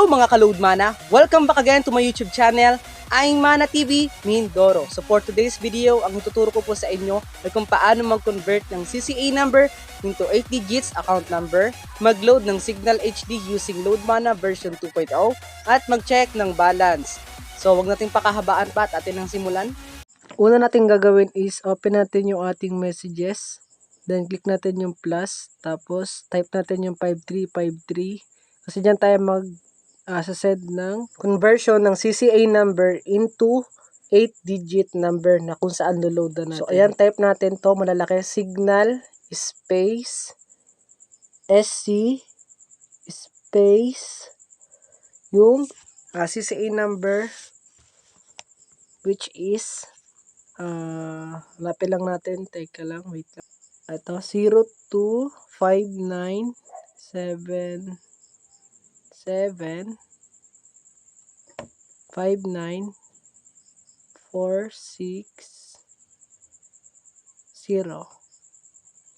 mga ka-Load Mana! Welcome back again to my YouTube channel, Aing Mana TV Mindoro. So for today's video, ang ituturo ko po sa inyo ay kung paano mag-convert ng CCA number into 8 digits account number, mag-load ng Signal HD using Load Mana version 2.0, at mag-check ng balance. So wag nating pakahabaan pa at atin ang simulan. Una nating gagawin is open natin yung ating messages. Then click natin yung plus, tapos type natin yung 5353. Kasi dyan tayo send ng conversion ng CCA number into 8-digit number na kung saan load na natin. So, ayan, type natin to malalaki. Signal space SC space yung CCA number which is hanapin lang natin. Teka lang, wait lang. Ito, 025977 59460.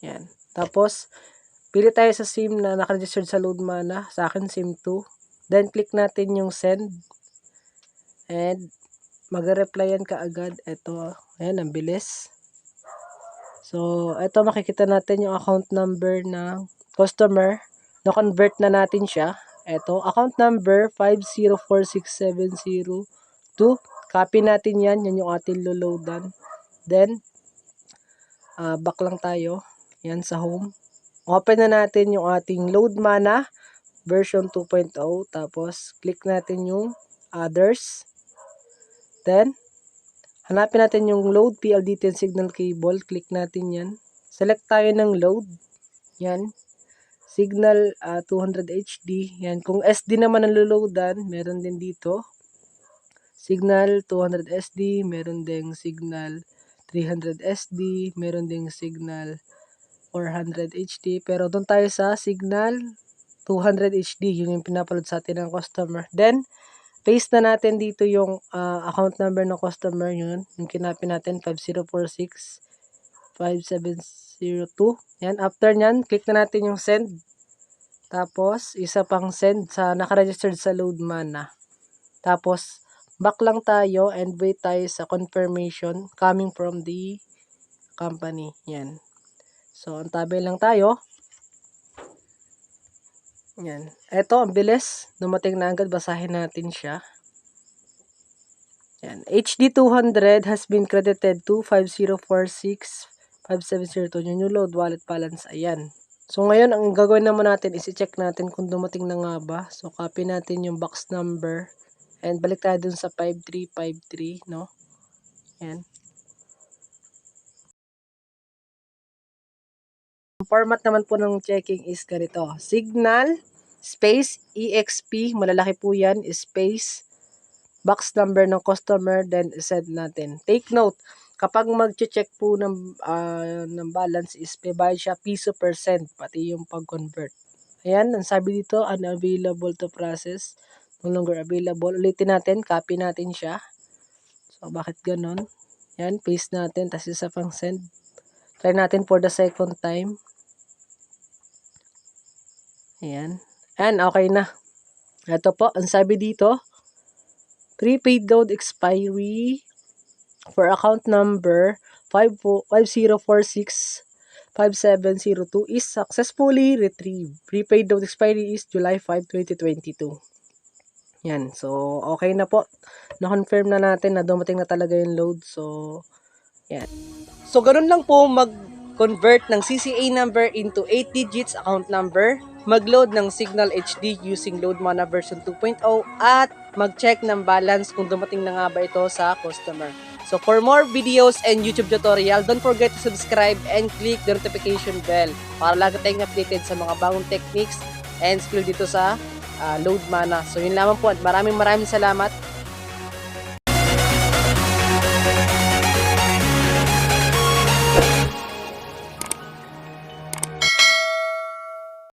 Yan. Tapos, pili tayo sa SIM na nakaregistered sa Load Mana. Sa akin, SIM 2. Then, click natin yung send. And, mag-reply yan kaagad. Ito, ayan, ang bilis. So, ito makikita natin yung account number ng customer. Na-convert na natin siya. Ito, account number 5046702. Copy natin yan. Yan yung ating loloadan. Then, back lang tayo. Yan sa home. Open na natin yung ating Load Mana version 2.0. Tapos, click natin yung others. Then, hanapin natin yung load PLDT signal cable. Click natin yan. Select tayo ng load. Yan. Signal 200 HD. Yan. Kung SD naman ang loloadan, meron din dito. Signal 200 SD. Meron ding signal 300 SD. Meron ding signal 400 HD. Pero doon tayo sa signal 200 HD. Yun yung pinapaload sa atin ng customer. Then, paste na natin dito yung account number ng customer yun. Yung kinapin natin, 50465702. Yan. After nyan, click na natin yung send. Tapos, isa pang send sa nakaregistered sa Load Mana. Tapos, back lang tayo and wait tayo sa confirmation coming from the company. Yan. So, antabi lang tayo. Yan. Ito, ang bilis. Dumating na agad. Basahin natin siya. Yan. HD200 has been credited to 50465702. Yun yung load wallet balance. Ayan. So, ngayon, ang gagawin naman natin is i-check natin kung dumating na nga ba. So, copy natin yung box number. And balik tayo dun sa 5353, no? Yan. Ang format naman po ng checking is ganito. Signal, space, EXP, malalaki po yan, space, box number ng customer, then send natin. Take note, kapag mag-check po ng balance is may bayad siya piso %, pati yung pag-convert. Ayan, ang sabi dito, unavailable to process, no longer available. Ulitin natin, copy natin siya. So, bakit ganun? Yan, paste natin, tapos isa pang send. Try natin for the second time. Ayan. And okay na. Ito po, ang sabi dito, prepaid load expiry for account number 50465702 is successfully retrieved. Prepaid load expiry is July 5, 2022. Yan. So, okay na po. Na-confirm na natin na dumating na talaga yung load. So, yan. So, ganun lang po mag-convert ng CCA number into 8 digits account number, mag-load ng Signal HD using Load Mana version 2.0, at mag-check ng balance kung dumating na nga ba ito sa customer. So for more videos and YouTube tutorial, don't forget to subscribe and click the notification bell para lagi tayong updated sa mga bagong techniques and skill dito sa Load Mana. So yun lamang po at maraming salamat.